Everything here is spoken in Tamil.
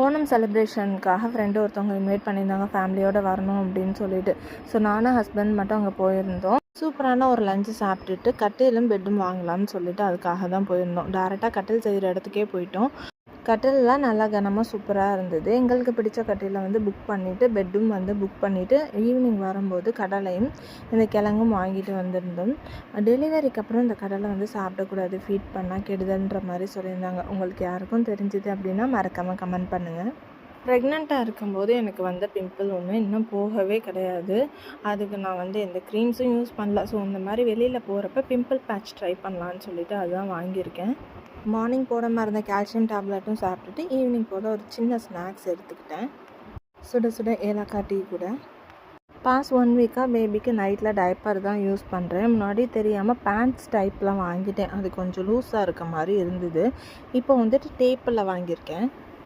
ஓணம் செலிப்ரேஷனுக்காக ஃப்ரெண்டு ஒருத்தவங்க இன்வைட் பண்ணியிருந்தாங்க ஃபேமிலியோடு வரணும் அப்படின்னு சொல்லிட்டு. ஸோ நானும் ஹஸ்பண்ட் மட்டும் அங்கே போயிருந்தோம். சூப்பரான ஒரு லஞ்சு சாப்பிட்டுட்டு கட்டிலும் பெட்டும் வாங்கலாம்னு சொல்லிட்டு அதுக்காக தான் போயிருந்தோம். டேரெக்டாக கட்டில் செய்கிற இடத்துக்கே போயிட்டோம். கட்டிலெலாம் நல்லா கனமாக சூப்பராக இருந்தது. எங்களுக்கு பிடிச்ச கட்டிலை புக் பண்ணிவிட்டு பெட்டும் புக் பண்ணிவிட்டு ஈவினிங் வரும்போது கடலையும் இந்த கிழங்கும் வாங்கிட்டு வந்திருந்தோம். டெலிவரிக்கு அப்புறம் இந்த கடலை சாப்பிடக்கூடாது, ஃபீட் பண்ணால் கெடுதல்ன்ற மாதிரி சொல்லியிருந்தாங்க. உங்களுக்கு யாருக்கும் தெரிஞ்சுது அப்படின்னா மறக்காமல் கமெண்ட் பண்ணுங்கள். ப்ரெக்னெண்ட்டாக இருக்கும்போது எனக்கு பிம்பிள் ஒன்று இன்னும் போகவே கிடையாது. அதுக்கு நான் எந்த க்ரீம்ஸும் யூஸ் பண்ணல. ஸோ இந்த மாதிரி வெளியில் போகிறப்ப பிம்பிள் பேட்ச் ட்ரை பண்ணலான்னு சொல்லிட்டு அதுதான் வாங்கியிருக்கேன். மார்னிங் போட மாதிரி இருந்த கால்சியம் டேப்லெட்டும் சாப்பிட்டுட்டு ஈவினிங் போல் ஒரு சின்ன ஸ்நாக்ஸ் எடுத்துக்கிட்டேன். சுட சுட ஏலக்காய் டீ கூட. பாஸ் 1 வீக்காக பேபிக்கு நைட்டில் டைப்பர் தான் யூஸ் பண்ணுறேன். முன்னாடி தெரியாமல் பேண்ட்ஸ் டைப்பில் வாங்கிட்டேன். அது கொஞ்சம் லூஸாக இருக்க மாதிரி இருந்தது. இப்போ டேப்பில் வாங்கியிருக்கேன்.